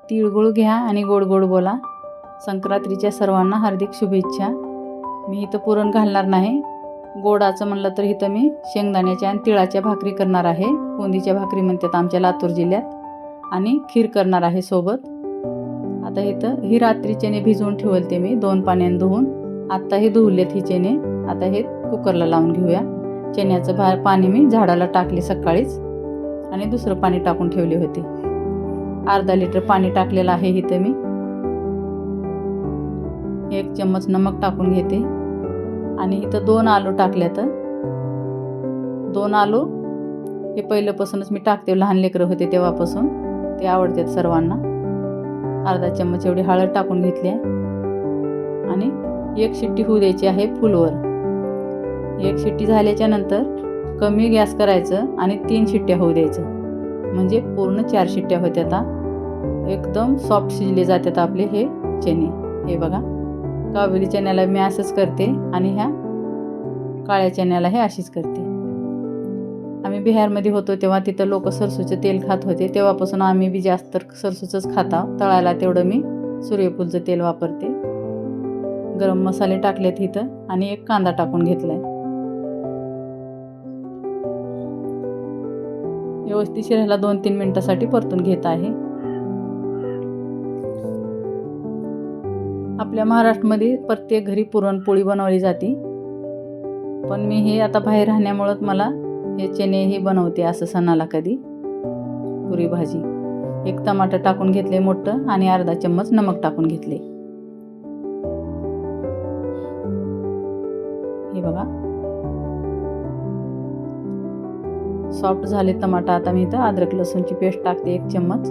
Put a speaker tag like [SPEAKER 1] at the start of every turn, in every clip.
[SPEAKER 1] तिळगुळ घ्या आणि गोड गोड बोला. संक्रांतीच्या सर्वांना हार्दिक शुभेच्छा. मी इथं पुरण घालणार नाही. गोडाचं म्हणलं तर इथं मी शेंगदाण्याच्या आणि तिळाच्या भाकरी करणार आहे. बुंदीच्या भाकरी म्हणतात आमच्या लातूर जिल्ह्यात. आणि खीर करणार आहे सोबत. आता इथं ही रात्री चणे भिजवून ठेवलते मी 2 पाण्याने धुवून. आत्ता हे धुवलेत ही चणे. आता हे कुकरला लावून घेऊया. चण्याचं पाणी मी झाडाला टाकले सकाळीच आणि दुसरं पाणी टाकून ठेवले होते. अर्धा लिटर पाणी टाकलेलं आहे इथं मी. 1 चम्मच नमक टाकून घेते आणि इथं 2 आलू टाकल्यात. 2 आलू हे पहिल्यापासूनच मी टाकते. लहान लेकरं होते तेव्हापासून ते आवडतात सर्वांना. अर्धा चम्मच एवढी हळद टाकून घेतली आणि 1 शिट्टी होऊ द्यायची आहे फुलवर. 1 शिट्टी झाल्याच्या नंतर कमी गॅस करायचं आणि 3 शिट्ट्या होऊ द्यायचं. म्हणजे पूर्ण 4 शिट्ट्या होत्यात. एकदम सॉफ्ट शिजले जातात आपले हे चणे. हे बघा, काबुली चण्याला मी असंच करते आणि ह्या काळ्या चण्याला हे अशीच करते. आम्ही बिहारमध्ये होतो तेव्हा तिथं लोक सरसूचं तेल खात होते. तेव्हापासून आम्ही बी जास्त सरसूचंच खाता. तळायला तेवढं मी सूर्यफूलचं तेल वापरते. गरम मसाले टाकलेत इथं आणि 1 कांदा टाकून घेतलाय. व्यवस्थित ह्याला 2-3 मिनिटासाठी परतून घेत आहे. आपल्या महाराष्ट्रामध्ये प्रत्येक घरी पुरणपोळी बनवली जाते. पण मी हे आता बाहेर राहण्यामुळं मला हे चणेही बनवते असं सणाला कधी. पुरी भाजी 1 टमाटर टाकून घेतले मोठं आणि अर्धा चम्मच नमक टाकून घेतले. हे बघा सॉफ्ट झाले टमाटर. आता मी इथं अद्रक लसूणची पेस्ट टाकते 1 चम्मच.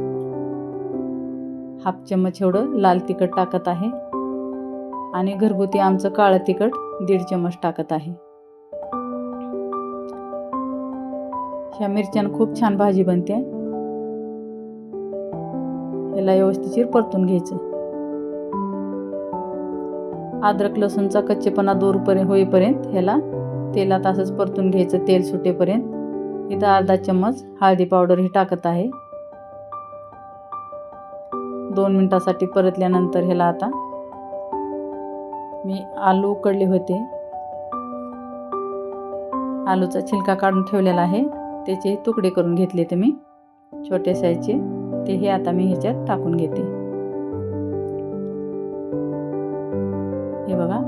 [SPEAKER 1] हाफ चम्मच एवढं लाल तिखट टाकत आहे आणि घरगुती आमचं काळं तिखट 1.5 चम्मच टाकत आहे. ह्या मिरच्यानं खूप छान भाजी बनते. याला व्यवस्थित परतून घ्यायचं. अद्रक लसूणचा कच्चेपणा दूर होईपर्यंत ह्याला तेलात असंच परतून घ्यायचं, तेल सुटेपर्यंत. इथं अर्धा चम्मच हळदी पावडर ही टाकत आहे. 2 मिनिटासाठी परतल्यानंतर ह्याला आता मी आलू उकडले होते. आलूचा छिलका काढून ठेवलेला आहे. त्याचे तुकडे करून घेतले ते मी छोटे साईजचे. ते हे आता मी ह्याच्यात टाकून घेते. हे बघा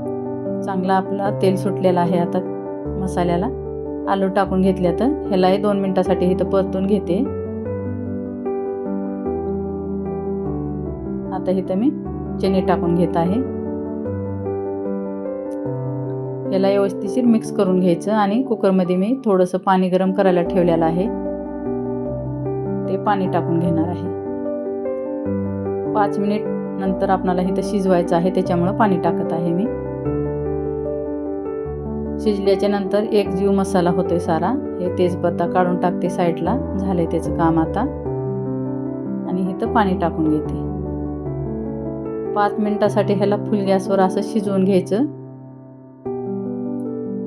[SPEAKER 1] चांगला आपला तेल सुटलेला आहे आता मसाल्याला. आलू टाकून घेतले तर ह्यालाही 2 मिनिटासाठी इथं परतून घेते. आता इथं मी चणे टाकून घेत आहे. याला व्यवस्थित मिक्स करून घ्यायचं आणि कुकरमध्ये मी थोडंसं पाणी गरम करायला ठेवलेलं आहे. ते पाणी टाकून घेणार आहे. 5 मिनिट नंतर आपल्याला इथं शिजवायचं आहे, त्याच्यामुळं पाणी टाकत आहे मी. शिजल्याच्या नंतर 1 जीव मसाला होतोय सारा. हे तेजपत्ता काढून टाकते साईडला. झालंय त्याचं काम आता. आणि इथं पाणी टाकून घेते. 5 मिनिटासाठी ह्याला फुल गॅसवर असं शिजवून घ्यायचं.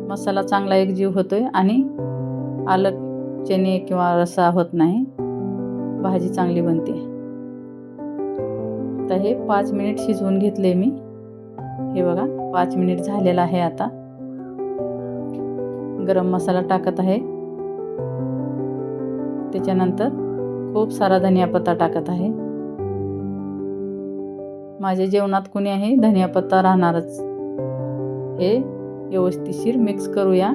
[SPEAKER 1] मसाला चांगला एकजीव होतोय आणि आलं चणे किंवा रस्सा होत नाही. भाजी चांगली बनते. आता हे 5 मिनिट शिजवून घेतले मी. हे बघा 5 मिनिट झालेला आहे. आता गरम मसाला टाकत आहे. त्याच्यानंतर खूप सारा धनिया पत्ता टाकत आहे. माझ्या जेवणात कुणी आहे धनिया पत्ता राहणारच. हे व्यवस्थित मिक्स करूया.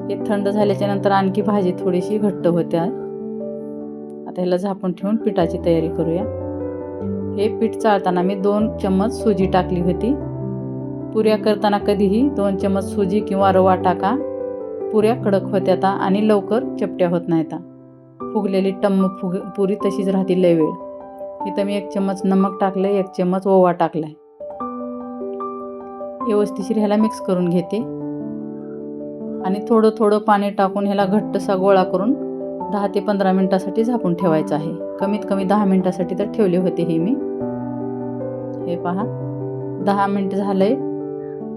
[SPEAKER 1] हे थंड झाल्याच्या नंतर आणखी भाजी थोडीशी घट्ट होते. आता ह्याला झाकून ठेवून पिठाची तयारी करूया. हे पीठ चाळताना मी 2 चम्मच सुजी टाकली होती. पुऱ्या करताना कधीही 2 चम्मच सुजी किंवा रवा टाका. पुऱ्या कडक होत्यात आणि लवकर चपट्या होत नाहीत. फुगलेली पुरी तशीच राहते लय वेळ. इथं मी 1 चम्मच नमक टाकलं, 1 चम्मच ओवा टाकलाय. व्यवस्थित ह्याला मिक्स करून घेते आणि थोडं थोडं पाणी टाकून ह्याला घट्टसा गोळा करून 10 ते 15 मिनिटासाठी झाकून ठेवायचं आहे. कमीत कमी 10 मिनिटासाठी तर ठेवले होते हे मी. हे पहा 10 मिनिट झाले.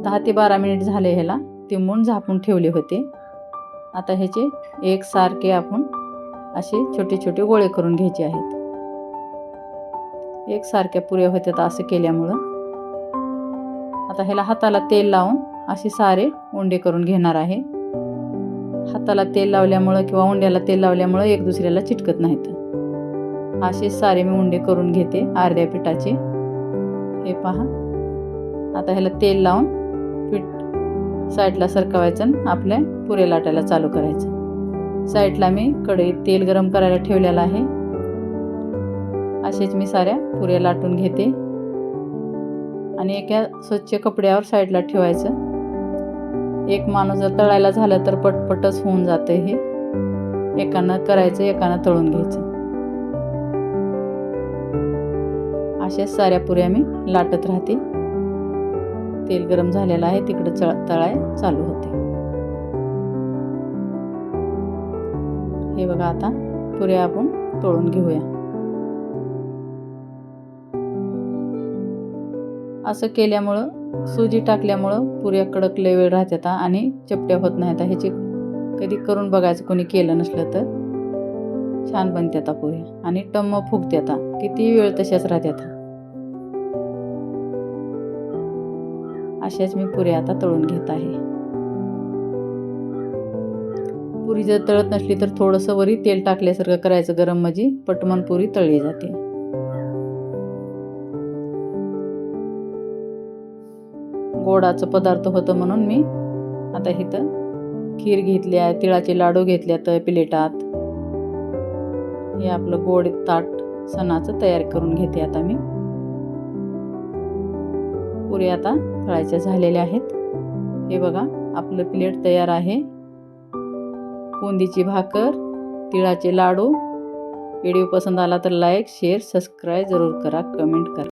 [SPEAKER 1] 10 ते 12 मिनिट झाले ह्याला तिंबून झाकून ठेवले होते. आता ह्याचे एकसारखे आपण असे छोटे छोटे गोळे करून घ्यायचे आहेत. एकसारख्या पुऱ्या होत्यात असं केल्यामुळं. आता ह्याला हाताला तेल लावून असे सारे उंडे करून घेणार आहे. हाताला तेल लावल्यामुळं किंवा उंड्याला तेल लावल्यामुळं एक दुसऱ्याला चिटकत नाहीत. असे सारे मी उंडे करून घेते अर्ध्या पिठाचे. हे पहा. आता ह्याला तेल लावून पीठ साईडला सरकवायचं आणि आपल्या पुऱ्या लाटायला चालू करायचं. साईडला मी कढईत तेल गरम करायला ठेवलेलं आहे. असेच मी साऱ्या पुऱ्या लाटून घेते आणि एका स्वच्छ कपड्यावर साईडला ठेवायचं. एक माणूस जर तळायला झालं तर पटपटच होऊन जातं. हे एकानं करायचं, एकानं तळून घ्यायचं. अशाच साऱ्या पुऱ्या मी लाटत राहते. तेल गरम झालेलं आहे, तिकडं तळाय चालू होते. हे बघा, आता पुऱ्या आपण तळून घेऊया. असं केल्यामुळं, सुजी टाकल्यामुळं पुऱ्या कडक लय वेळ राहतात आणि चपट्या होत नाहीत. ह्याची कधी करून बघायचं कोणी केलं नसलं तर. छान बनतात पुऱ्या आणि टम्म फुगतात. किती वेळ तशाच राहतात. अशाच मी पुऱ्या आता तळून घेत आहे. पुरी जर तळत नसली तर थोडंसं वरी तेल टाकल्यासारखं करायचं गरम, म्हणजे पटमन पुरी तळली जाते. गोडाचं पदार्थ होतं म्हणून मी आता इथं खीर घेतली आहे, तिळाचे लाडू घेतल्यात प्लेटात. हे आपलं गोड ताट सणाचं तयार करून घेते आता मी. पुऱ्या आता तळायच्या झालेल्या आहेत. हे बघा, आपलं प्लेट तयार आहे. बुंदीची भाकर, तिळाचे लाडू. व्हिडिओ पसंत आला तर लाईक, शेअर, सबस्क्राईब जरूर करा, कमेंट करा.